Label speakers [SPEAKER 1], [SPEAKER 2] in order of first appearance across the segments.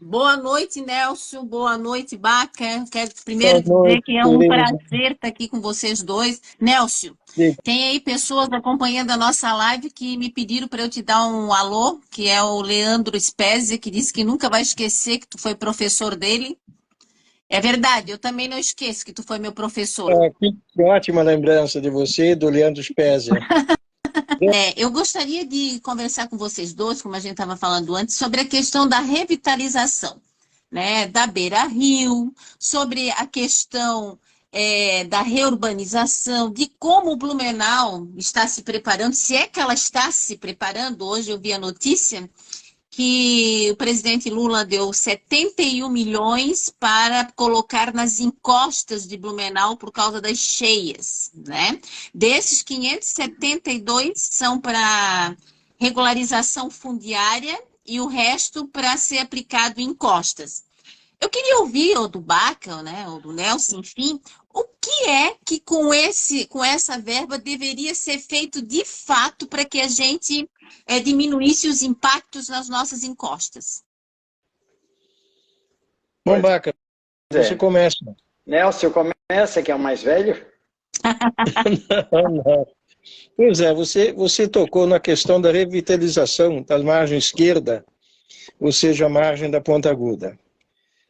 [SPEAKER 1] Boa noite, Nelson. Boa noite, Baca. Quero primeiro
[SPEAKER 2] Boa
[SPEAKER 1] dizer
[SPEAKER 2] noite,
[SPEAKER 1] que é um
[SPEAKER 2] querido.
[SPEAKER 1] prazer estar aqui com vocês dois. Nelson,
[SPEAKER 2] Diga.
[SPEAKER 1] tem aí pessoas acompanhando a nossa live que me pediram para eu te dar um alô, que é o Leandro Spezia, que disse que nunca vai esquecer que tu foi professor dele. É verdade, eu também não esqueço que tu foi meu professor.
[SPEAKER 2] Que ótima lembrança de você, do Leandro Spezia.
[SPEAKER 1] Eu gostaria de conversar com vocês dois, como a gente estava falando antes, sobre a questão da revitalização, né, da Beira-Rio, sobre a questão da reurbanização, de como o Blumenau está se preparando, se é que ela está se preparando. Hoje eu vi a notícia que o presidente Lula deu 71 milhões para colocar nas encostas de Blumenau por causa das cheias, né? Desses 572 são para regularização fundiária e o resto para ser aplicado em encostas. Eu queria ouvir, ou do Baca, né, ou do Nelson, enfim, o que é que com essa verba deveria ser feito de fato para que a gente diminuísse os impactos nas nossas encostas?
[SPEAKER 2] Bom,
[SPEAKER 3] Pois
[SPEAKER 2] Baca, você
[SPEAKER 3] é.
[SPEAKER 2] começa.
[SPEAKER 3] Nelson começa, que é o mais velho.
[SPEAKER 2] Não, não. Pois é, você tocou na questão da revitalização da margem esquerda, ou seja, a margem da Ponta Aguda.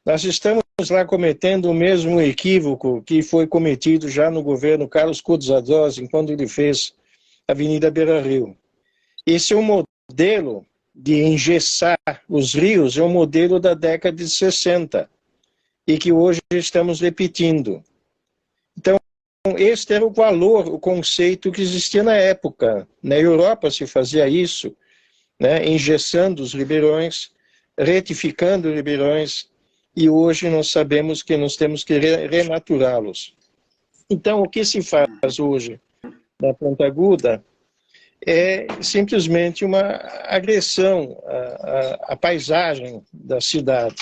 [SPEAKER 2] Nós estamos lá cometendo o mesmo equívoco que foi cometido já no governo Carlos Cutzadozzi, quando ele fez a Avenida Beira-Rio. Esse é um modelo de engessar os rios, é um modelo da década de 60 e que hoje estamos repetindo. Então, este era o valor, o conceito que existia na época. Na Europa se fazia isso, né, engessando os ribeirões, retificando os ribeirões, e hoje nós sabemos que nós temos que renaturá-los. Então, o que se faz hoje na Ponta Aguda é simplesmente uma agressão à paisagem da cidade.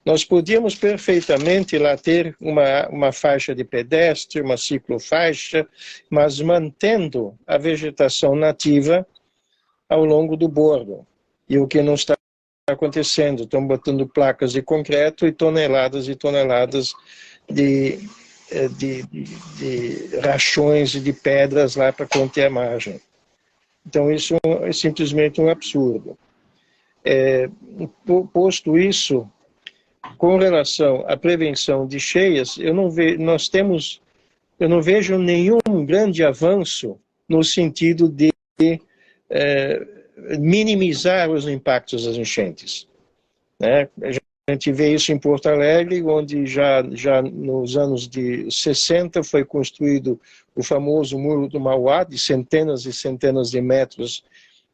[SPEAKER 2] Nós podíamos perfeitamente lá ter uma faixa de pedestre, uma ciclofaixa, mas mantendo a vegetação nativa ao longo do bordo. E o que não está acontecendo? Estão botando placas de concreto e toneladas de, de rachões e de pedras lá para conter a margem. Então, isso é simplesmente um absurdo. Posto isso, com relação à prevenção de cheias, eu não vejo nenhum grande avanço no sentido de minimizar os impactos das enchentes, né? A gente vê isso em Porto Alegre, onde já nos anos de 60 foi construído o famoso Muro do Mauá, de centenas e centenas de metros,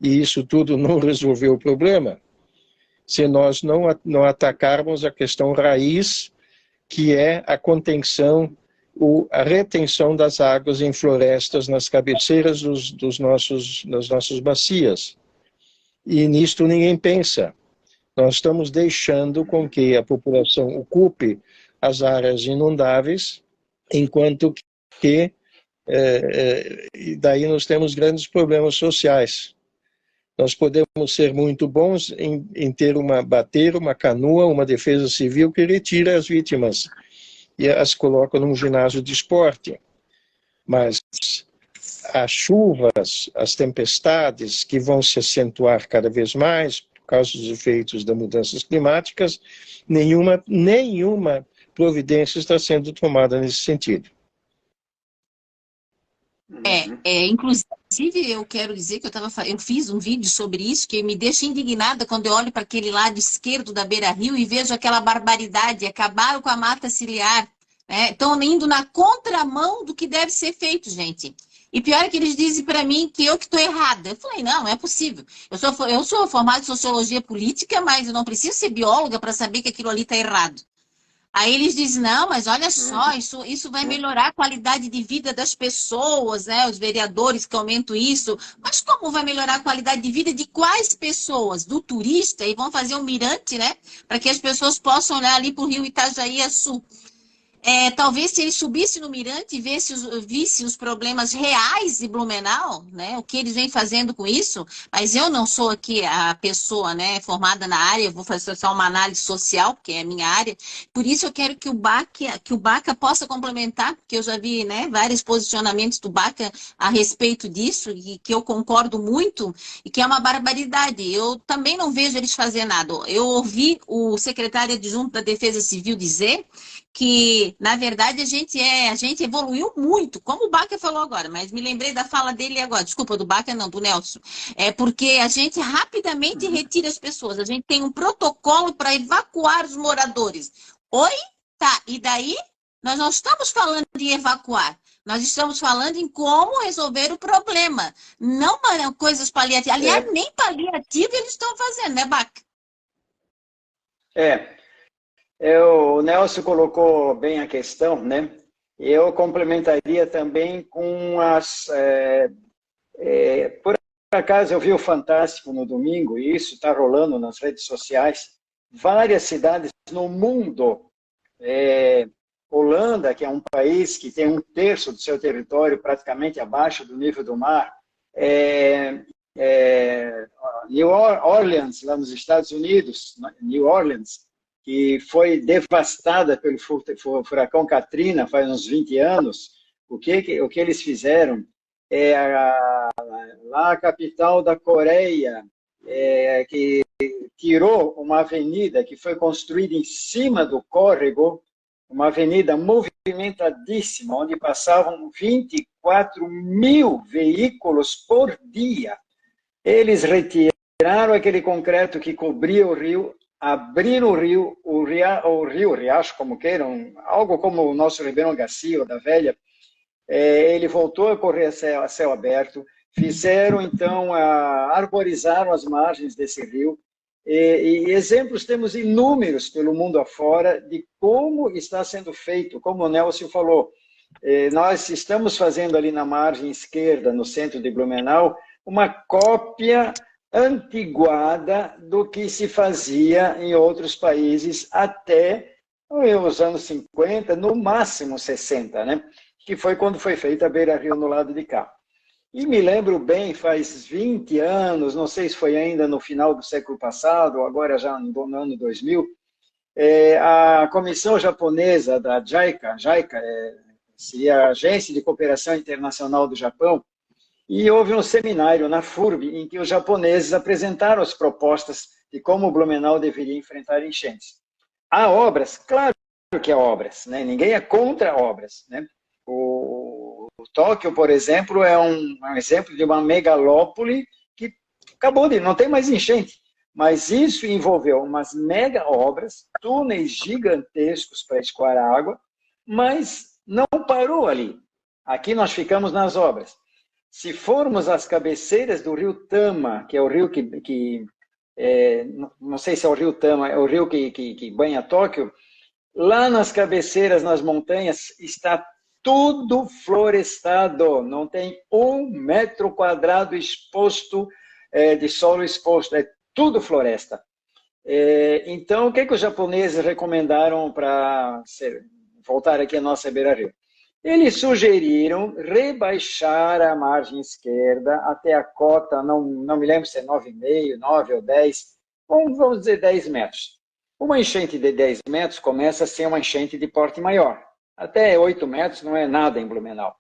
[SPEAKER 2] e isso tudo não resolveu o problema. Se nós não atacarmos a questão raiz, que é a contenção, a retenção das águas em florestas nas cabeceiras das nossas bacias. E nisto ninguém pensa. Nós estamos deixando com que a população ocupe as áreas inundáveis, enquanto que daí nós temos grandes problemas sociais. Nós podemos ser muito bons em ter bater uma canoa, uma defesa civil que retira as vítimas e as coloca num ginásio de esporte. Mas as chuvas, as tempestades que vão se acentuar cada vez mais por causa dos efeitos das mudanças climáticas, nenhuma providência está sendo tomada nesse sentido.
[SPEAKER 1] Inclusive, eu quero dizer que eu fiz um vídeo sobre isso que me deixa indignada quando eu olho para aquele lado esquerdo da Beira-Rio e vejo aquela barbaridade, acabaram com a mata ciliar, né? Estão indo na contramão do que deve ser feito, gente. E pior é que eles dizem para mim que eu que estou errada. Eu falei, não é possível. Eu sou formada em sociologia política, mas eu não preciso ser bióloga para saber que aquilo ali está errado. Aí eles dizem, não, mas olha só, isso vai melhorar a qualidade de vida das pessoas, né? Os vereadores que aumentam isso. Mas como vai melhorar a qualidade de vida de quais pessoas? Do turista? E vão fazer um mirante, né? Para que as pessoas possam olhar ali para o rio Itajaí Sul. talvez se ele subisse no mirante e visse os problemas reais de Blumenau, né, o que eles vêm fazendo com isso, mas eu não sou aqui a pessoa, né, formada na área, eu vou fazer só uma análise social, porque é a minha área, por isso eu quero que o Baca possa complementar, porque eu já vi, né, vários posicionamentos do Baca a respeito disso, e que eu concordo muito, e que é uma barbaridade. Eu também não vejo eles fazer nada. Eu ouvi o secretário adjunto da Defesa Civil dizer que, na verdade, a gente evoluiu muito, como o Baca falou agora, mas me lembrei da fala dele agora, desculpa, do Baca não, do Nelson, porque a gente rapidamente retira as pessoas, a gente tem um protocolo para evacuar os moradores. Oi? Tá, e daí? Nós não estamos falando de evacuar, nós estamos falando em como resolver o problema, não coisas paliativas, aliás, nem paliativo eles estão fazendo, né, Baca?
[SPEAKER 3] O Nelson colocou bem a questão, né? Eu complementaria também com por acaso eu vi o Fantástico no domingo, e isso está rolando nas redes sociais. Várias cidades no mundo, Holanda, que é um país que tem 1/3 do seu território praticamente abaixo do nível do mar, New Orleans, lá nos Estados Unidos, New Orleans, que foi devastada pelo furacão Katrina faz uns 20 anos, o que eles fizeram? Lá a capital da Coreia, que tirou uma avenida que foi construída em cima do córrego, uma avenida movimentadíssima, onde passavam 24 mil veículos por dia. Eles retiraram aquele concreto que cobria o rio, abriram o riacho, como queiram, algo como o nosso Ribeirão Garcia, ou da Velha, ele voltou a correr a céu aberto, fizeram, então, arborizaram as margens desse rio, e exemplos temos inúmeros pelo mundo afora de como está sendo feito, como o Nelson falou. Nós estamos fazendo ali na margem esquerda, no centro de Blumenau, uma cópia antiguada do que se fazia em outros países até os anos 50, no máximo 60, né? Que foi quando foi feita a Beira-Rio no lado de cá. E me lembro bem, faz 20 anos, não sei se foi ainda no final do século passado, ou agora já no ano 2000, a comissão japonesa da JICA seria a Agência de Cooperação Internacional do Japão, e houve um seminário na FURB em que os japoneses apresentaram as propostas de como o Blumenau deveria enfrentar enchentes. Há obras? Claro que há obras, né? Ninguém é contra obras, né? O Tóquio, por exemplo, é um exemplo de uma megalópole que acabou de... não tem mais enchente, mas isso envolveu umas mega obras, túneis gigantescos para escoar a água, mas não parou ali. Aqui nós ficamos nas obras. Se formos às cabeceiras do rio Tama, que é o rio não sei se é o rio Tama, é o rio que banha Tóquio, lá nas cabeceiras, nas montanhas, está tudo florestado, não tem 1 metro quadrado exposto, de solo exposto, é tudo floresta. Então, o que os japoneses recomendaram para voltar aqui à nossa Beira-Rio? Eles sugeriram rebaixar a margem esquerda até a cota, não me lembro se é 9,5, 9 ou 10, vamos dizer 10 metros. Uma enchente de 10 metros começa a ser uma enchente de porte maior. Até 8 metros não é nada em Blumenau.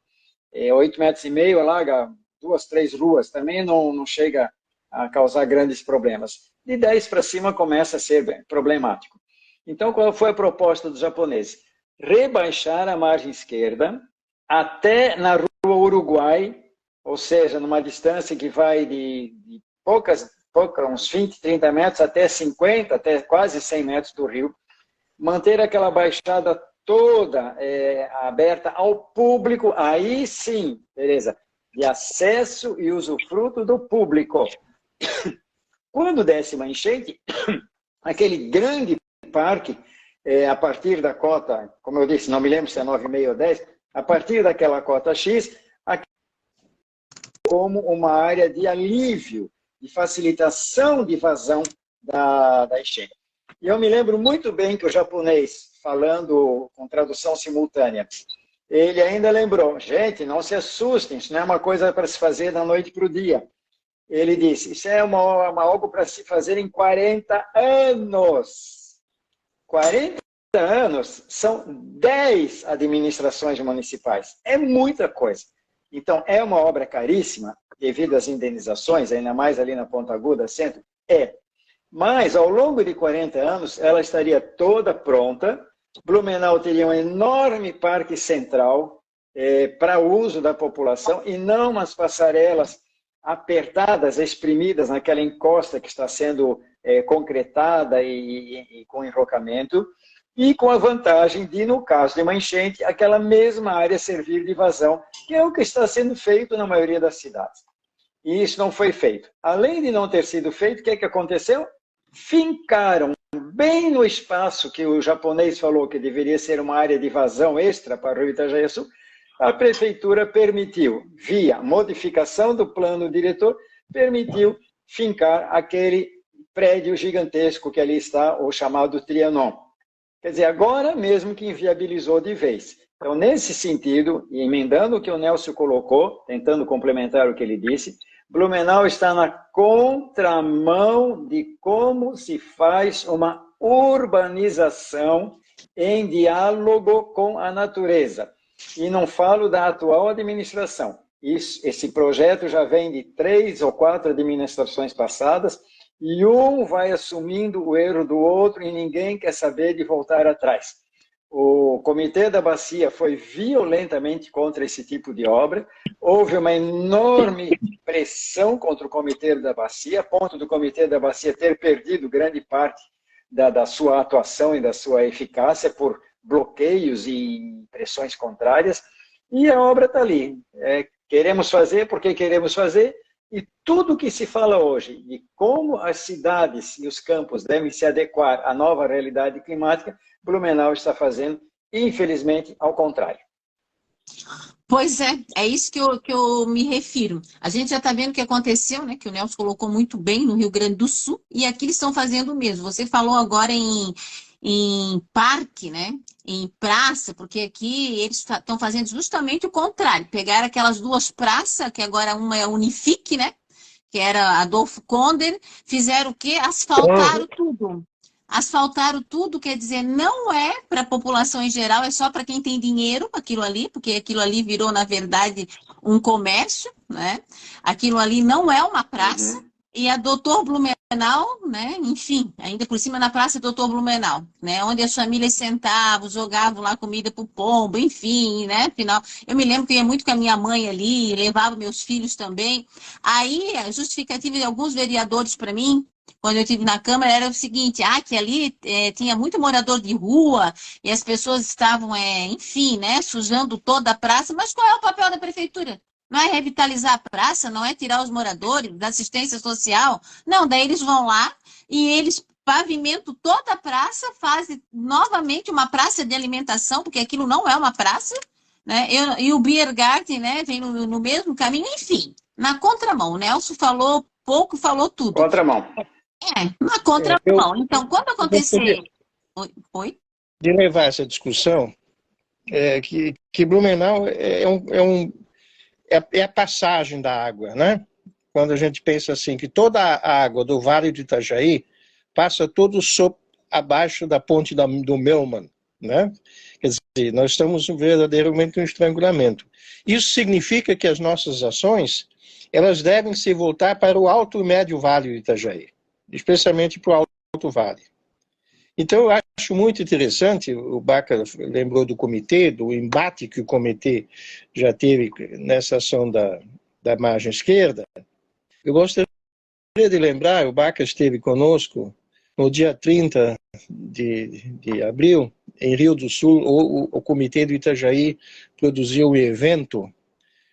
[SPEAKER 3] 8,5 metros alaga 2, 3 ruas, também não chega a causar grandes problemas. De 10 para cima começa a ser problemático. Então, qual foi a proposta dos japoneses? Rebaixar a margem esquerda até na rua Uruguai, ou seja, numa distância que vai de uns 20, 30 metros até 50, até quase 100 metros do rio, manter aquela baixada toda aberta ao público, aí sim, beleza, de acesso e usufruto do público. Quando desce uma enchente, aquele grande parque, a partir da cota, como eu disse, não me lembro se é 9,5 ou 10, a partir daquela cota X, como uma área de alívio, de facilitação de vazão da enchente. E eu me lembro muito bem que o japonês falando com tradução simultânea. Ele ainda lembrou, gente, não se assustem, isso não é uma coisa para se fazer da noite para o dia. Ele disse, isso é uma obra para se fazer em 40 anos. 40 anos são 10 administrações municipais. É muita coisa. Então, é uma obra caríssima, devido às indenizações, ainda mais ali na Ponta Aguda, centro? É. Mas, ao longo de 40 anos, ela estaria toda pronta. Blumenau teria um enorme parque central para uso da população e não umas passarelas apertadas, exprimidas naquela encosta que está sendo concretada e com enrocamento, e com a vantagem de, no caso de uma enchente, aquela mesma área servir de vazão, que é o que está sendo feito na maioria das cidades. E isso não foi feito. Além de não ter sido feito, o que é que aconteceu? Fincaram bem no espaço que o japonês falou que deveria ser uma área de vazão extra para o Rio Itajaí-Sul, a prefeitura permitiu, via modificação do plano diretor, permitiu fincar aquele prédio gigantesco que ali está, o chamado Trianon. Quer dizer, agora mesmo que inviabilizou de vez. Então, nesse sentido, e emendando o que o Nelson colocou, tentando complementar o que ele disse, Blumenau está na contramão de como se faz uma urbanização em diálogo com a natureza. E não falo da atual administração. Esse projeto já vem de 3 ou 4 administrações passadas, e um vai assumindo o erro do outro e ninguém quer saber de voltar atrás. O Comitê da Bacia foi violentamente contra esse tipo de obra, houve uma enorme pressão contra o Comitê da Bacia, a ponto do Comitê da Bacia ter perdido grande parte da sua atuação e da sua eficácia por bloqueios e pressões contrárias, e a obra está ali. Queremos fazer porque queremos fazer, e tudo que se fala hoje de como as cidades e os campos devem se adequar à nova realidade climática, Blumenau está fazendo, infelizmente, ao contrário.
[SPEAKER 1] Pois é isso que eu me refiro. A gente já está vendo o que aconteceu, né? Que o Nelson colocou muito bem no Rio Grande do Sul, e aqui eles estão fazendo o mesmo. Você falou agora em parque, né? Em praça, porque aqui eles estão fazendo justamente o contrário. Pegaram aquelas 2 praças, que agora uma é a Unifique, né? Que era Adolfo Konder, fizeram o quê? Asfaltaram tudo. Asfaltaram tudo, quer dizer, não é para a população em geral, é só para quem tem dinheiro, aquilo ali, porque aquilo ali virou, na verdade, um comércio, né? Aquilo ali não é uma praça. E a Doutor Blumenau, né? Enfim, ainda por cima na Praça Doutor Blumenau, né? Onde as famílias sentavam, jogavam lá comida pro pombo, enfim, né? Afinal, eu me lembro que eu ia muito com a minha mãe ali, levava meus filhos também. Aí, a justificativa de alguns vereadores para mim, quando eu estive na Câmara, era o seguinte, que ali tinha muito morador de rua e as pessoas estavam, enfim, né? Sujando toda a praça. Mas qual é o papel da prefeitura? Não é revitalizar a praça, não é tirar os moradores da assistência social. Não, daí eles vão lá e eles pavimentam toda a praça, fazem novamente uma praça de alimentação, porque aquilo não é uma praça, né? E o Biergarten, né, vem no mesmo caminho, enfim, na contramão. O Nelson falou pouco, falou tudo.
[SPEAKER 3] Contramão.
[SPEAKER 1] Na contramão. Então, quando acontecer... Oi?
[SPEAKER 2] De levar essa discussão, que Blumenau é a passagem da água, né? Quando a gente pensa assim, que toda a água do Vale do Itajaí passa todo abaixo da ponte do Melman, né? Quer dizer, nós estamos verdadeiramente em um estrangulamento. Isso significa que as nossas ações, elas devem se voltar para o alto e médio Vale do Itajaí, especialmente para o Alto Vale. Então, eu acho muito interessante, o Baca lembrou do comitê, do embate que o comitê já teve nessa ação da margem esquerda. Eu gostaria de lembrar, o Baca esteve conosco no dia 30 de abril, em Rio do Sul, o comitê do Itajaí produziu um evento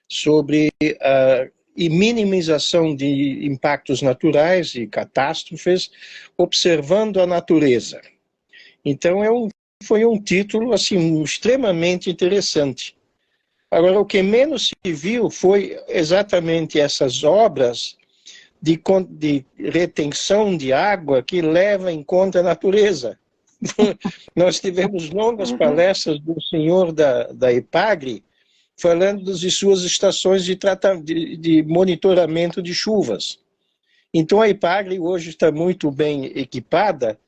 [SPEAKER 2] sobre a minimização de impactos naturais e catástrofes, observando a natureza. Então, foi um título assim, extremamente interessante. Agora, o que menos se viu foi exatamente essas obras de retenção de água que levam em conta a natureza. Nós tivemos longas palestras do senhor da EPAGRE falando de suas estações de monitoramento de chuvas. Então a EPAGRE hoje está muito bem equipada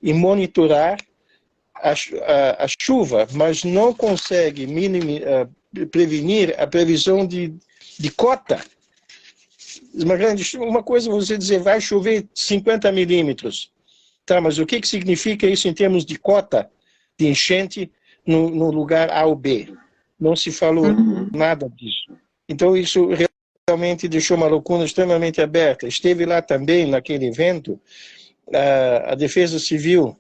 [SPEAKER 2] em monitorar a chuva, mas não consegue prevenir a previsão de cota. Uma coisa é você dizer, vai chover 50 milímetros. Tá, mas o que significa isso em termos de cota de enchente no lugar A ou B? Não se falou nada disso. Então isso realmente deixou uma lacuna extremamente aberta. Esteve lá também, naquele evento, a Defesa Civil,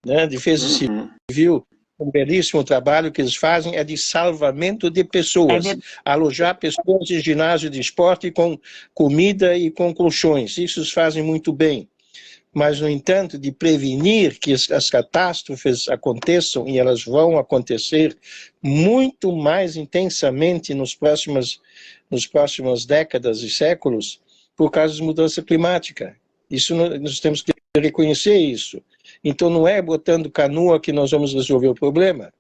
[SPEAKER 2] né? Defesa Civil, um belíssimo trabalho que eles fazem é de salvamento de pessoas, alojar pessoas em ginásio de esporte com comida e com colchões. Isso eles fazem muito bem. Mas, no entanto, de prevenir que as catástrofes aconteçam, e elas vão acontecer muito mais intensamente nas próximas décadas e séculos, por causa da mudança climática. Isso nós temos que reconhecer isso. Então, não é botando canoa que nós vamos resolver o problema.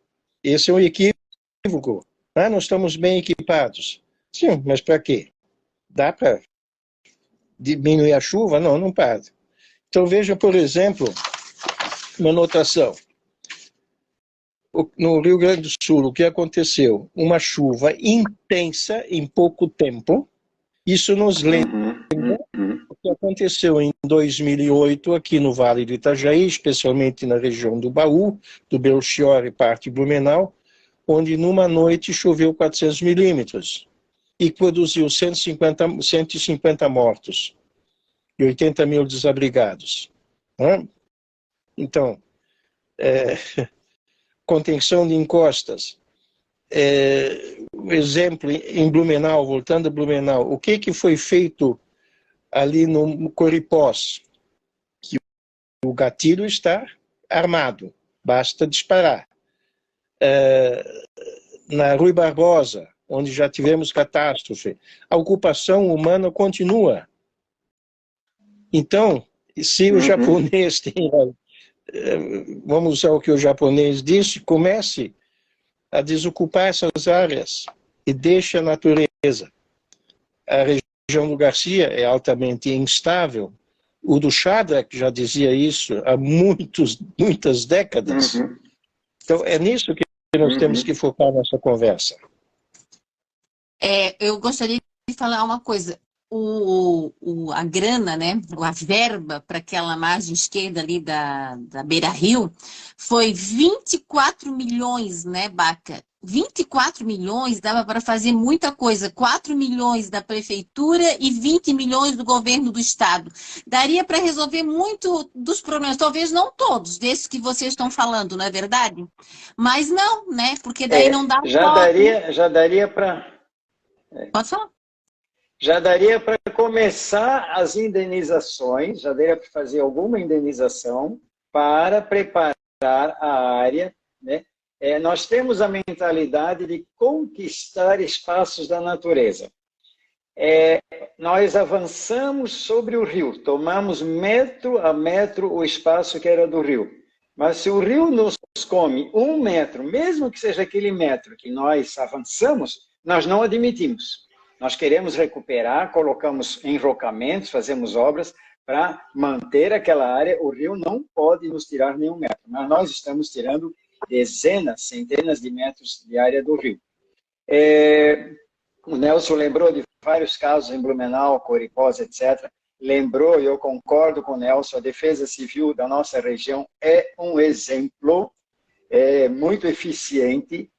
[SPEAKER 2] Esse é um equívoco. Nós estamos bem equipados. Sim, mas para quê? Dá para diminuir a chuva? Não, não para. Então, veja, por exemplo, uma notação. No Rio Grande do Sul, o que aconteceu? Uma chuva intensa em pouco tempo. Isso nos lembra o que aconteceu em 2008 aqui no Vale do Itajaí, especialmente na região do Baú, do Belchior e parte de Blumenau, onde numa noite choveu 400 milímetros e produziu 150 mortos e 80 mil desabrigados. Então, contenção de encostas. O exemplo em Blumenau, voltando a Blumenau, o que foi feito ali no Coripós? Que o gatilho está armado, basta disparar. Na Rui Barbosa, onde já tivemos catástrofe, a ocupação humana continua. Então, se o japonês tem, vamos usar o que o japonês disse, comece a desocupar essas áreas e deixe a natureza. A região do Garcia é altamente instável. O do Shadrach já dizia isso há muitas décadas. Então, é nisso que nós temos que focar nossa conversa.
[SPEAKER 1] Eu gostaria de falar uma coisa. A grana, né, a verba para aquela margem esquerda ali da Beira Rio foi 24 milhões, né, Baca? 24 milhões dava para fazer muita coisa. 4 milhões da prefeitura e 20 milhões do governo do estado. Daria para resolver muito dos problemas, talvez não todos, desses que vocês estão falando, não é verdade? Mas não, né, porque daí não dá
[SPEAKER 3] já daria para...
[SPEAKER 1] Pode falar.
[SPEAKER 3] Já daria para começar as indenizações, já daria para fazer alguma indenização para preparar a área, né? Nós temos a mentalidade de conquistar espaços da natureza. Nós avançamos sobre o rio, tomamos metro a metro o espaço que era do rio. Mas se o rio nos come 1 metro, mesmo que seja aquele metro que nós avançamos, nós não admitimos. Nós queremos recuperar, colocamos enrocamentos, fazemos obras para manter aquela área. O rio não pode nos tirar nenhum metro, mas nós estamos tirando dezenas, centenas de metros de área do rio. O Nelson lembrou de vários casos em Blumenau, Coripós, etc. Lembrou, e eu concordo com o Nelson, a Defesa Civil da nossa região é um exemplo muito eficiente.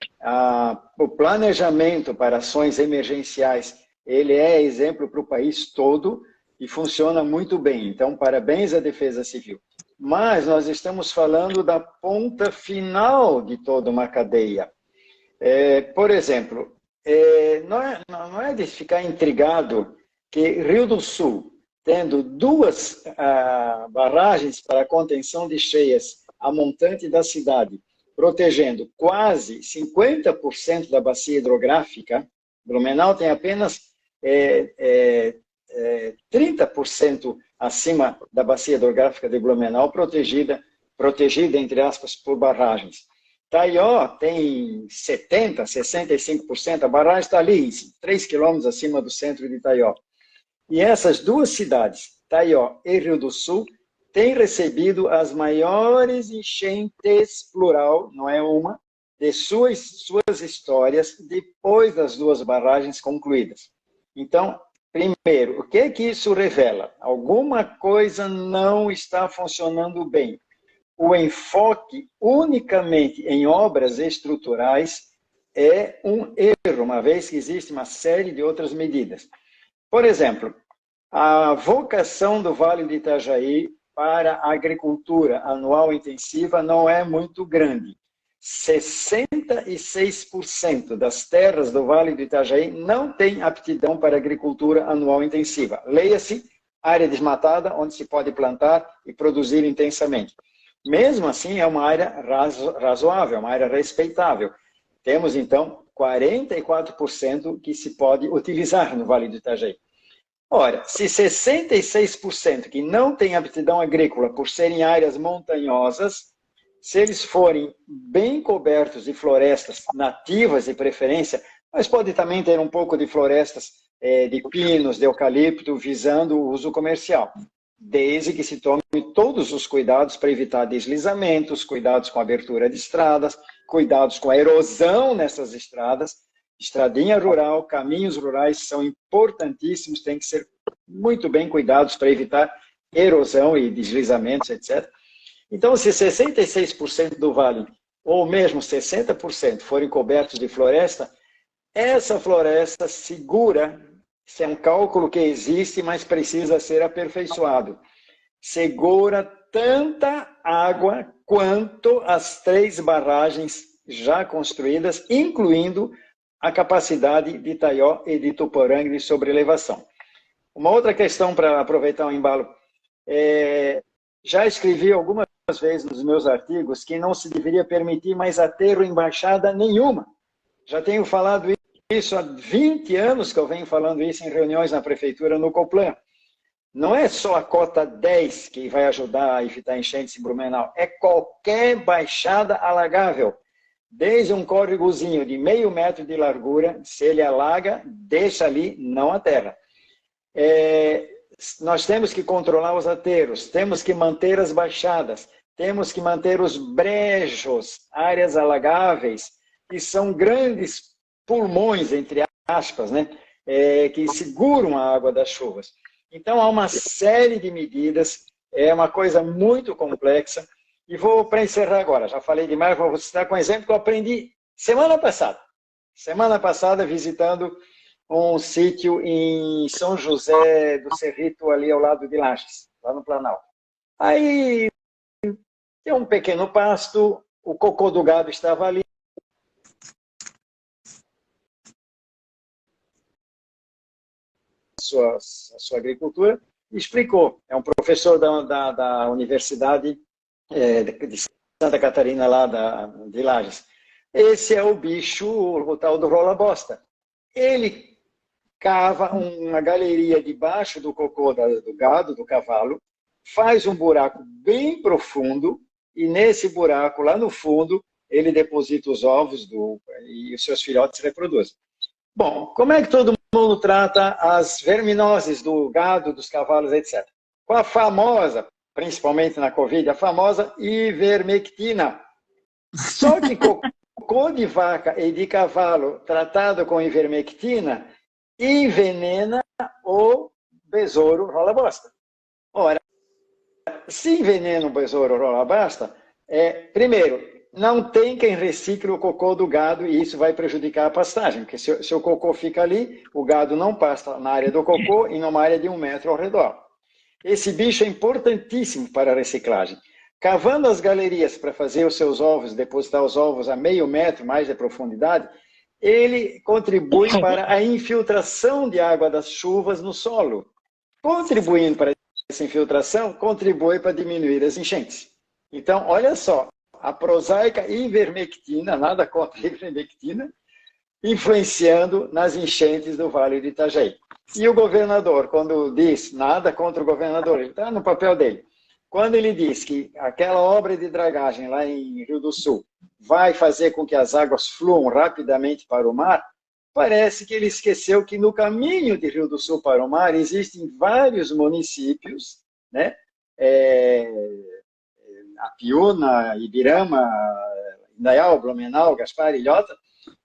[SPEAKER 3] O planejamento para ações emergenciais, ele é exemplo para o país todo e funciona muito bem. Então, parabéns à Defesa Civil. Mas nós estamos falando da ponta final de toda uma cadeia. Por exemplo, não é de ficar intrigado que Rio do Sul, tendo 2 barragens para contenção de cheias a montante da cidade, protegendo quase 50% da bacia hidrográfica, Blumenau tem apenas 30% acima da bacia hidrográfica de Blumenau protegida protegida, entre aspas, por barragens. Taió tem 70%, 65%, a barragem está ali, 3 quilômetros acima do centro de Taió. E essas duas cidades, Taió e Rio do Sul, têm recebido as maiores enchentes, plural, não é uma, de suas histórias depois das duas barragens concluídas. Então, primeiro, o que isso revela? Alguma coisa não está funcionando bem. O enfoque unicamente em obras estruturais é um erro, uma vez que existe uma série de outras medidas. Por exemplo, a vocação do Vale do Itajaí para a agricultura anual intensiva não é muito grande. 66% das terras do Vale do Itajaí não têm aptidão para agricultura anual intensiva. Leia-se, área desmatada, onde se pode plantar e produzir intensamente. Mesmo assim, é uma área razoável, uma área respeitável. Temos, então, 44% que se pode utilizar no Vale do Itajaí. Ora, se 66% que não têm aptidão agrícola por serem áreas montanhosas, se eles forem bem cobertos de florestas nativas de preferência, mas pode também ter um pouco de florestas de pinos, de eucalipto, visando o uso comercial, desde que se tome todos os cuidados para evitar deslizamentos, cuidados com a abertura de estradas, cuidados com a erosão nessas estradas. Estradinha rural, caminhos rurais são importantíssimos, tem que ser muito bem cuidados para evitar erosão e deslizamentos, etc. Então, se 66% do vale, ou mesmo 60%, forem cobertos de floresta, essa floresta segura, isso é um cálculo que existe, mas precisa ser aperfeiçoado, segura tanta água quanto as 3 barragens já construídas, incluindo a capacidade de Taió e de Tuporanga de sobrelevação. Uma outra questão para aproveitar o embalo, já escrevi algumas vezes nos meus artigos que não se deveria permitir mais aterro em baixada nenhuma. Já tenho falado isso há 20 anos que eu venho falando isso em reuniões na prefeitura, no Coplan. Não é só a cota 10 que vai ajudar a evitar enchentes em Blumenau, é qualquer baixada alagável. Desde um córregozinho de meio metro de largura, se ele alaga, deixa ali, não aterra. Nós temos que controlar os aterros, temos que manter as baixadas, temos que manter os brejos, áreas alagáveis, que são grandes pulmões, entre aspas, né, que seguram a água das chuvas. Então, há uma série de medidas, é uma coisa muito complexa. E vou para encerrar agora, já falei demais, vou citar com um exemplo que eu aprendi semana passada. Semana passada, visitando um sítio em São José do Cerrito, ali ao lado de Lages, lá no Planalto. Aí, tem um pequeno pasto, o cocô do gado estava ali. A sua agricultura, e explicou. É um professor da Universidade de Santa Catarina, lá de Lages. Esse é o bicho, o tal do rola-bosta. Ele cava uma galeria debaixo do cocô do gado, do cavalo, faz um buraco bem profundo, e nesse buraco, lá no fundo, ele deposita os ovos e os seus filhotes reproduzem. Bom, como é que todo mundo trata as verminoses do gado, dos cavalos, etc? Com a famosa, principalmente na Covid, a famosa ivermectina. Só que cocô de vaca e de cavalo tratado com ivermectina envenena o besouro rola-bosta. Ora, se envenena o besouro rola-bosta, primeiro, não tem quem recicle o cocô do gado e isso vai prejudicar a pastagem, porque se o cocô fica ali, o gado não pasta na área do cocô e numa área de 1 metro ao redor. Esse bicho é importantíssimo para a reciclagem. Cavando as galerias para fazer os seus ovos, depositar os ovos a meio metro mais de profundidade, ele contribui para a infiltração de água das chuvas no solo. Contribuindo para essa infiltração, contribui para diminuir as enchentes. Então, olha só, a prosaica ivermectina, nada contra a ivermectina, influenciando nas enchentes do Vale do Itajaí. E o governador, quando diz nada contra o governador, ele está no papel dele, quando ele diz que aquela obra de dragagem lá em Rio do Sul vai fazer com que as águas fluam rapidamente para o mar, parece que ele esqueceu que no caminho de Rio do Sul para o mar existem vários municípios, né? Apiúna, Ibirama, Indaial, Blumenau, Gaspar, Ilhota,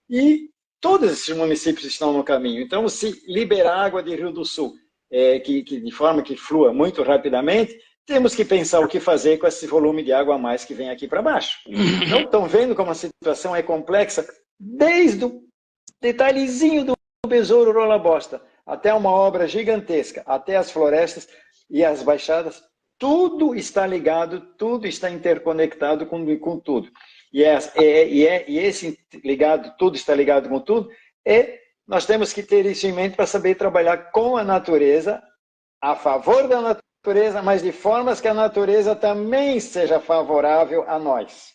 [SPEAKER 3] e todos esses municípios estão no caminho. Então, se liberar água de Rio do Sul, de forma que flua muito rapidamente, temos que pensar o que fazer com esse volume de água a mais que vem aqui para baixo. Então, estão vendo como a situação é complexa? Desde o detalhezinho do besouro rola-bosta, até uma obra gigantesca, até as florestas e as baixadas, tudo está ligado, tudo está interconectado com tudo. E esse ligado, tudo está ligado com tudo, nós temos que ter isso em mente para saber trabalhar com a natureza, a favor da natureza, mas de formas que a natureza também seja favorável a nós.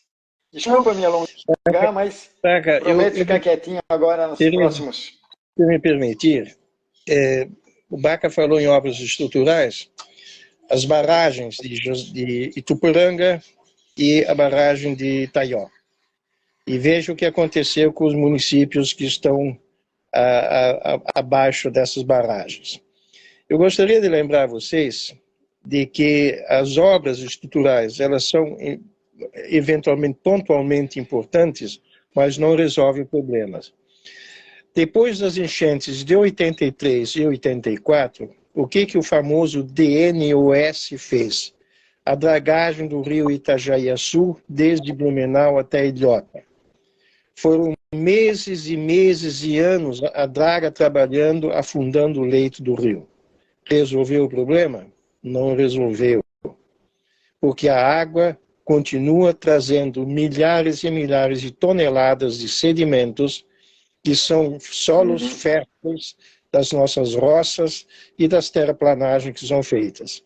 [SPEAKER 3] Desculpa me alongar, mas prometo ficar quietinho agora nos próximos.
[SPEAKER 2] Se me permitir, o Baca falou em obras estruturais, as barragens de Ituporanga e a barragem de Itaió. E veja o que aconteceu com os municípios que estão abaixo dessas barragens. Eu gostaria de lembrar vocês de que as obras estruturais, elas são eventualmente, pontualmente importantes, mas não resolvem problemas. Depois das enchentes de 83 e 84, o que o famoso DNOS fez? A dragagem do rio Itajaiaçu, desde Blumenau até Ilhota. Foram meses e meses e anos a draga trabalhando, afundando o leito do rio. Resolveu o problema? Não resolveu. Porque a água continua trazendo milhares e milhares de toneladas de sedimentos que são solos férteis das nossas roças e das terraplanagens que são feitas.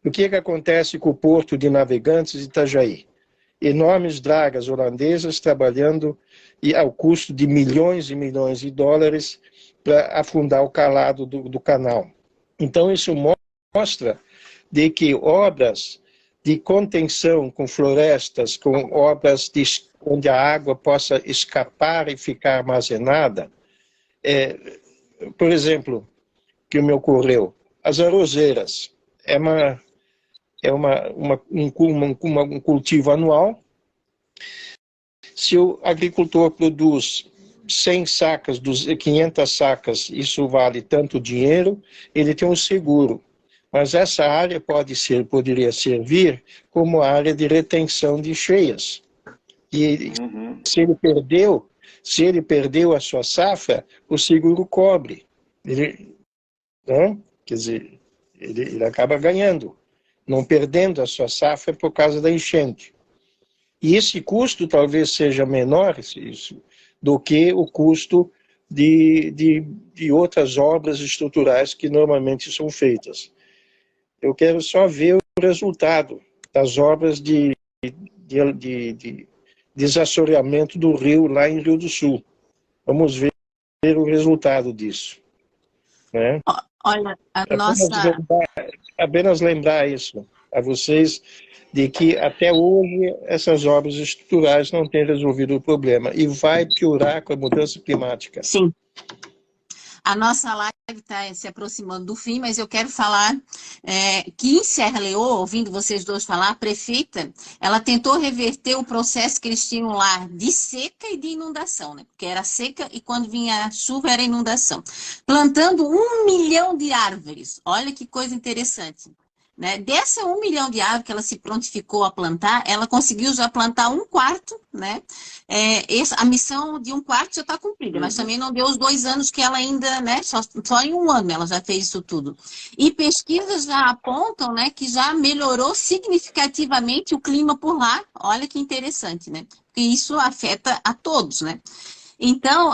[SPEAKER 2] O que acontece com o porto de Navegantes de Itajaí? Enormes dragas holandesas trabalhando ao custo de milhões e milhões de dólares para afundar o calado do canal. Então isso mostra de que obras de contenção com florestas, com obras onde a água possa escapar e ficar armazenada, por exemplo, que me ocorreu, as arrozeiras um cultivo anual. Se o agricultor produz 100 sacas, 500 sacas, isso vale tanto dinheiro, ele tem um seguro. Mas essa área poderia servir como área de retenção de cheias. E se ele perdeu a sua safra, o seguro cobre. Quer dizer, ele acaba ganhando, não perdendo a sua safra por causa da enchente. E esse custo talvez seja menor do que o custo de outras obras estruturais que normalmente são feitas. Eu quero só ver o resultado das obras de desassoreamento do rio lá em Rio do Sul. Vamos ver o resultado disso. Né?
[SPEAKER 1] Olha,
[SPEAKER 2] apenas lembrar isso a vocês, de que até hoje essas obras estruturais não têm resolvido o problema e vai piorar com a mudança climática.
[SPEAKER 1] Sim. A nossa live está se aproximando do fim, mas eu quero falar que em Serra Leoa, ouvindo vocês dois falar, a prefeita, ela tentou reverter o processo que eles tinham lá de seca e de inundação, né? Porque era seca e quando vinha a chuva era inundação. Plantando 1 milhão de árvores. Olha que coisa interessante. Né? Dessa 1 milhão de árvores que ela se prontificou a plantar, ela conseguiu já plantar 1/4, né? A missão de 1/4 já está cumprida, mas também não deu os 2 anos que ela ainda, né? Só em 1 ano ela já fez isso tudo. E pesquisas já apontam, né, que já melhorou significativamente o clima por lá. Olha que interessante, né? Porque isso afeta a todos, né? Então,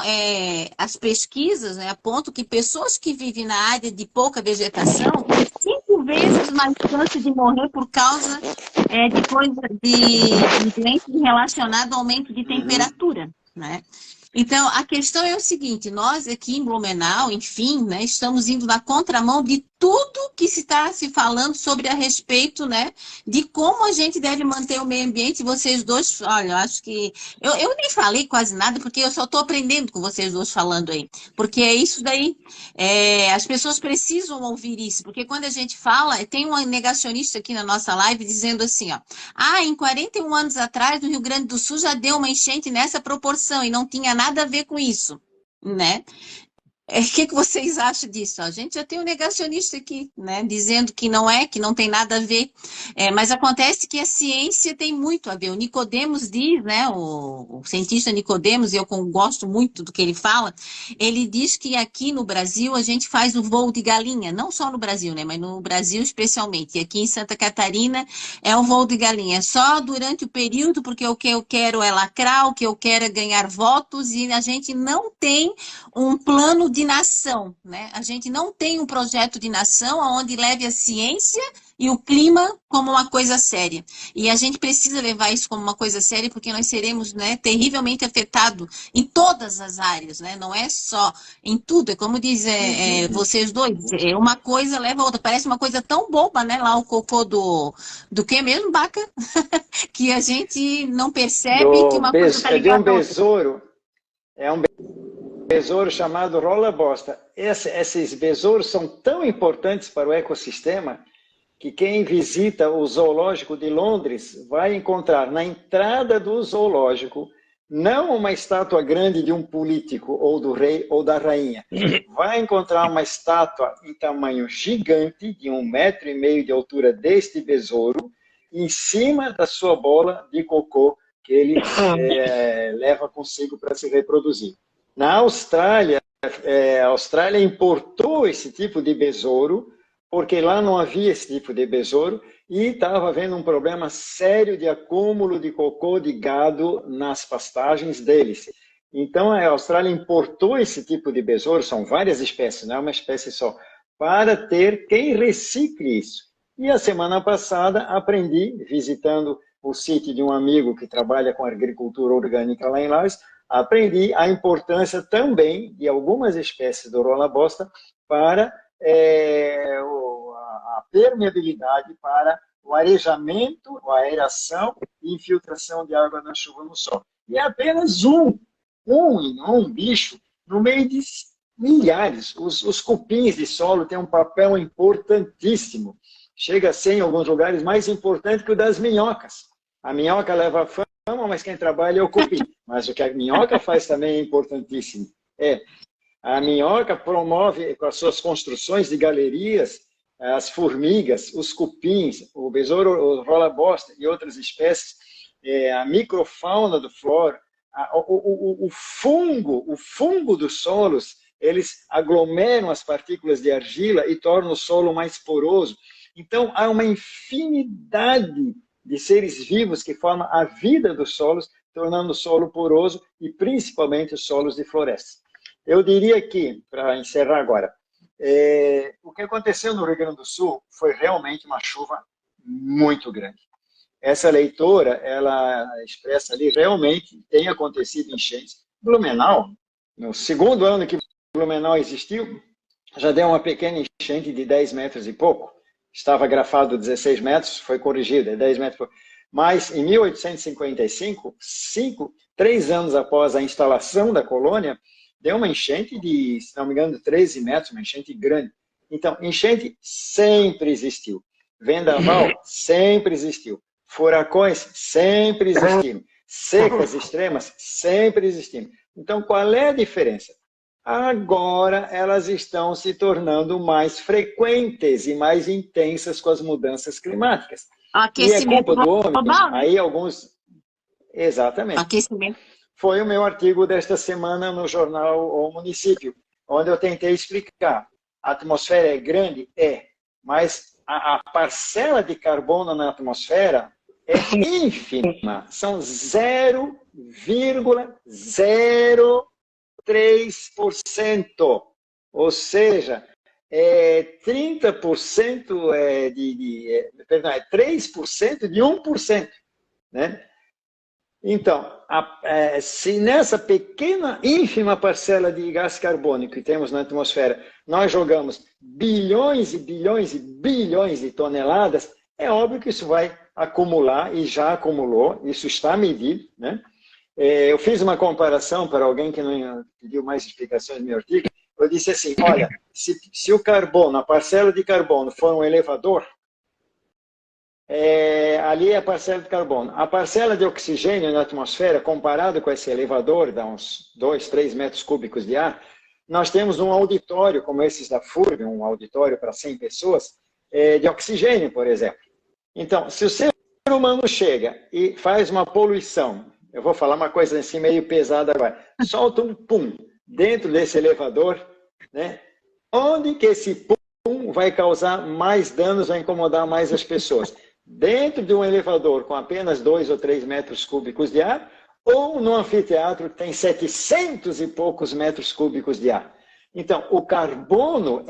[SPEAKER 1] as pesquisas, né, apontam que pessoas que vivem na área de pouca vegetação têm 5 vezes mais chance de morrer por causa de doenças relacionadas ao aumento de temperatura, né? Então, a questão é o seguinte, nós aqui em Blumenau, enfim, né, estamos indo na contramão de tudo que se está se falando sobre a respeito, né, de como a gente deve manter o meio ambiente. Vocês dois, olha, eu acho que... Eu nem falei quase nada, porque eu só estou aprendendo com vocês dois falando aí. Porque é isso daí. As pessoas precisam ouvir isso, porque quando a gente fala, tem um negacionista aqui na nossa live dizendo assim, ó, em 41 anos atrás, no Rio Grande do Sul já deu uma enchente nessa proporção e não tinha nada a ver com isso, né? O que vocês acham disso? A gente já tem um negacionista aqui, né, dizendo que não tem nada a ver. Mas acontece que a ciência tem muito a ver. O Nicodemos diz, né, o cientista Nicodemos, e eu gosto muito do que ele fala, ele diz que aqui no Brasil a gente faz o voo de galinha, não só no Brasil, né, mas no Brasil especialmente. E aqui em Santa Catarina é o voo de galinha, só durante o período, porque o que eu quero é lacrar, o que eu quero é ganhar votos, e a gente não tem um plano de nação, né? A gente não tem um projeto de nação onde leve a ciência e o clima como uma coisa séria. E a gente precisa levar isso como uma coisa séria, porque nós seremos, né, terrivelmente afetados em todas as áreas, né? Não é só em tudo. É como diz vocês dois, uma coisa leva a outra. Parece uma coisa tão boba, né? Lá o cocô do que mesmo, Baca? Que a gente não percebe que uma coisa está ligada
[SPEAKER 3] a outra. Besouro. É um besouro chamado rola-bosta. Esses besouros são tão importantes para o ecossistema que quem visita o zoológico de Londres vai encontrar na entrada do zoológico não uma estátua grande de um político, ou do rei, ou da rainha. Vai encontrar uma estátua em tamanho gigante, de 1,5 metro de altura deste besouro, em cima da sua bola de cocô que ele leva consigo para se reproduzir. Na Austrália, a Austrália importou esse tipo de besouro, porque lá não havia esse tipo de besouro, e estava havendo um problema sério de acúmulo de cocô de gado nas pastagens deles. Então, a Austrália importou esse tipo de besouro, são várias espécies, não é uma espécie só, para ter quem recicle isso. E a semana passada aprendi, visitando o sítio de um amigo que trabalha com agricultura orgânica lá em Laos, aprendi a importância também de algumas espécies do rola-bosta para a permeabilidade, para o arejamento, a aeração e infiltração de água na chuva no solo. E é apenas um bicho no meio de milhares. Os cupins de solo têm um papel importantíssimo. Chega a ser, em alguns lugares, mais importante que o das minhocas. A minhoca leva a fama, mas quem trabalha é o cupim. Mas o que a minhoca faz também é importantíssimo. A minhoca promove, com as suas construções de galerias, as formigas, os cupins, o besouro, o rola-bosta e outras espécies, a microfauna do flora, o fungo dos solos, eles aglomeram as partículas de argila e tornam o solo mais poroso. Então, há uma infinidade de seres vivos que formam a vida dos solos, tornando o solo poroso e principalmente os solos de floresta. Eu diria que, para encerrar agora, o que aconteceu no Rio Grande do Sul foi realmente uma chuva muito grande. Essa leitora, ela expressa ali, realmente tem acontecido enchentes. Blumenau, no segundo ano que Blumenau existiu, já deu uma pequena enchente de 10 metros e pouco. Estava grafado 16 metros, foi corrigido, 10 metros. Mas, em 1855, 3 anos após a instalação da colônia, deu uma enchente de, se não me engano, 13 metros, uma enchente grande. Então, enchente sempre existiu. Vendaval sempre existiu. Furacões sempre existiram. Secas extremas sempre existiram. Então, qual é a diferença? Agora elas estão se tornando mais frequentes e mais intensas com as mudanças climáticas.
[SPEAKER 1] Aquecimento
[SPEAKER 3] e é culpa do homem.
[SPEAKER 1] Global, né?
[SPEAKER 3] Aí alguns... Exatamente.
[SPEAKER 1] Aquecimento.
[SPEAKER 3] Foi o meu artigo desta semana no jornal O Município, onde eu tentei explicar. A atmosfera é grande? Mas a parcela de carbono na atmosfera é ínfima. São 0,03%. Ou seja, 30% é 3% de 1%. Né? Então, se nessa pequena, ínfima parcela de gás carbônico que temos na atmosfera, nós jogamos bilhões e bilhões e bilhões de toneladas, é óbvio que isso vai acumular, e já acumulou, isso está medido, né? Eu fiz uma comparação para alguém que não pediu mais explicações no meu artigo. Eu disse assim, olha, se o carbono, a parcela de carbono for um elevador, ali é a parcela de carbono. A parcela de oxigênio na atmosfera, comparado com esse elevador, dá uns 2, 3 metros cúbicos de ar, nós temos um auditório, como esses da FURB, um auditório para 100 pessoas, de oxigênio, por exemplo. Então, se o ser humano chega e faz uma poluição, eu vou falar uma coisa assim meio pesada agora, solta um pum dentro desse elevador, né? Onde que esse pum vai causar mais danos, vai incomodar mais as pessoas? Dentro de um elevador com apenas 2 ou 3 metros cúbicos de ar, ou num anfiteatro que tem 700 e poucos metros cúbicos de ar. Então, o carbono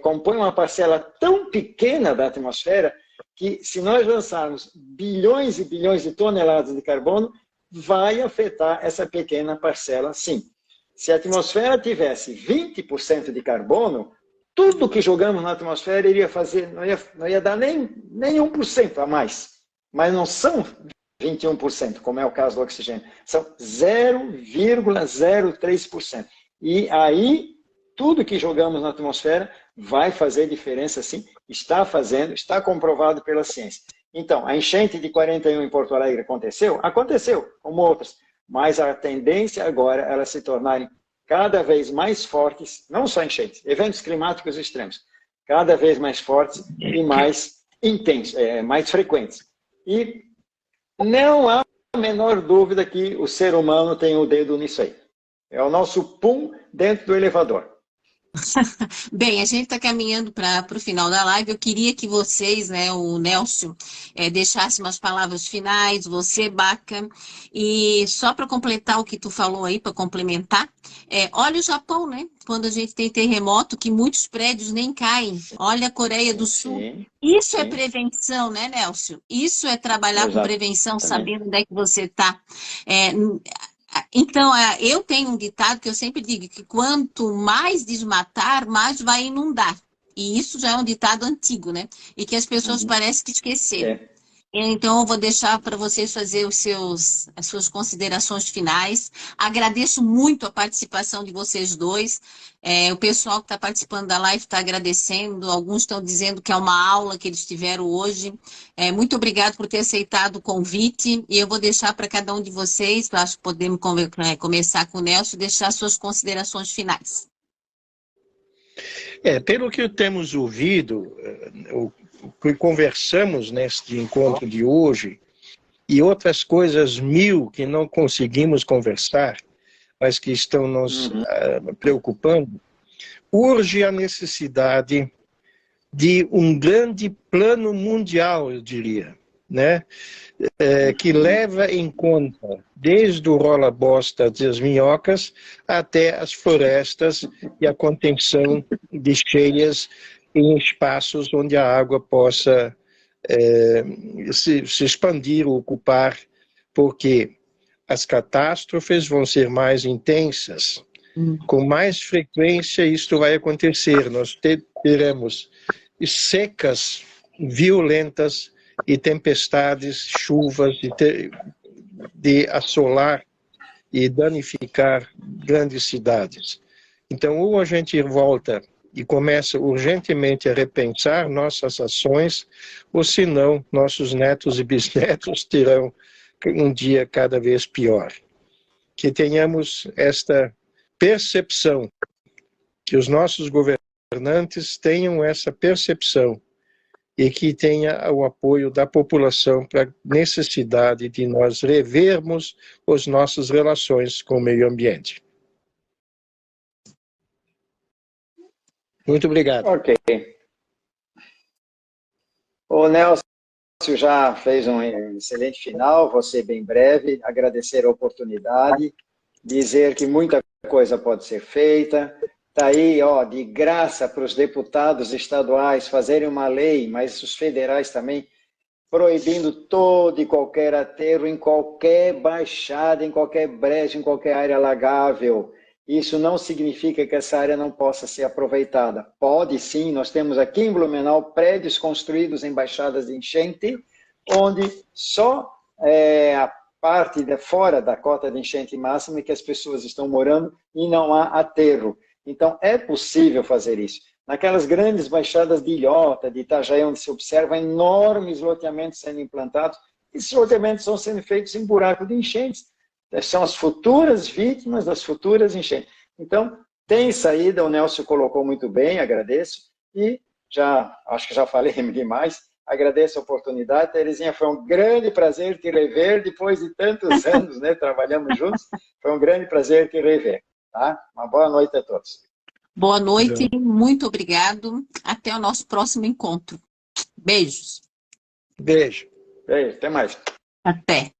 [SPEAKER 3] compõe uma parcela tão pequena da atmosfera que, se nós lançarmos bilhões e bilhões de toneladas de carbono, vai afetar essa pequena parcela, sim. Se a atmosfera tivesse 20% de carbono, tudo que jogamos na atmosfera iria fazer, não ia dar nem 1% a mais. Mas não são 21%, como é o caso do oxigênio. São 0,03%. E aí, tudo que jogamos na atmosfera vai fazer diferença, sim. Está fazendo, está comprovado pela ciência. Então, a enchente de 41 em Porto Alegre aconteceu? Aconteceu, como outras. Mas a tendência agora é elas se tornarem cada vez mais fortes, não só enchentes, eventos climáticos extremos, cada vez mais fortes e mais intensos, mais frequentes. E não há a menor dúvida que o ser humano tem o dedo nisso aí. É o nosso pum dentro do elevador.
[SPEAKER 1] Bem, a gente está caminhando para o final da live. Eu queria que vocês, né, o Nelson, deixasse umas palavras finais, você, Baca, e só para completar o que tu falou aí, para complementar, olha o Japão, né? Quando a gente tem terremoto, que muitos prédios nem caem. Olha a Coreia do Sul.
[SPEAKER 3] Sim,
[SPEAKER 1] Isso
[SPEAKER 3] sim.
[SPEAKER 1] é prevenção, né, Nelson? Isso é trabalhar com prevenção, sabendo onde é que você está. Então, eu tenho um ditado que eu sempre digo, que quanto mais desmatar, mais vai inundar. E isso já é um ditado antigo, né? E que as pessoas parecem que esqueceram. Então, eu vou deixar para vocês fazer as suas considerações finais. Agradeço muito a participação de vocês dois. O pessoal que está participando da live está agradecendo. Alguns estão dizendo que é uma aula que eles tiveram hoje. Muito obrigado por ter aceitado o convite. E eu vou deixar para cada um de vocês, eu acho que podemos começar com o Nelson, deixar suas considerações finais.
[SPEAKER 2] Pelo que temos ouvido, o que conversamos neste encontro de hoje, e outras coisas 1000 que não conseguimos conversar, mas que estão nos preocupando, urge a necessidade de um grande plano mundial, eu diria, né? Que leva em conta desde o rola-bosta das minhocas até as florestas e a contenção de cheias em espaços onde a água possa se expandir, ocupar, porque as catástrofes vão ser mais intensas. Com mais frequência isto vai acontecer. Nós teremos secas violentas e tempestades, chuvas de assolar e danificar grandes cidades. Então, ou a gente volta e começa urgentemente a repensar nossas ações, ou senão nossos netos e bisnetos terão um dia cada vez pior. Que tenhamos esta percepção, que os nossos governantes tenham essa percepção e que tenha o apoio da população para a necessidade de nós revermos as nossas relações com o meio ambiente. Muito obrigado.
[SPEAKER 3] Ok. O Nelson já fez um excelente final, vou ser bem breve, agradecer a oportunidade, dizer que muita coisa pode ser feita, está aí, de graça para os deputados estaduais fazerem uma lei, mas os federais também proibindo todo e qualquer aterro em qualquer baixada, em qualquer brecha, em qualquer área alagável. Isso não significa que essa área não possa ser aproveitada. Pode sim, nós temos aqui em Blumenau prédios construídos em baixadas de enchente, onde só a parte de fora da cota de enchente máxima que as pessoas estão morando e não há aterro. Então, é possível fazer isso. Naquelas grandes baixadas de Ilhota, de Itajaí, onde se observa enormes loteamentos sendo implantados, esses loteamentos estão sendo feitos em buraco de enchentes. São as futuras vítimas das futuras enchentes. Então, tem saída, o Nelson colocou muito bem, agradeço, e acho que já falei demais, agradeço a oportunidade. Terezinha, foi um grande prazer te rever, depois de tantos anos, né, trabalhamos juntos, foi um grande prazer te rever. Tá? Uma boa noite a todos.
[SPEAKER 1] Boa noite, muito obrigado. Até o nosso próximo encontro. Beijos.
[SPEAKER 2] Beijo.
[SPEAKER 3] Beijo, até mais.
[SPEAKER 1] Até.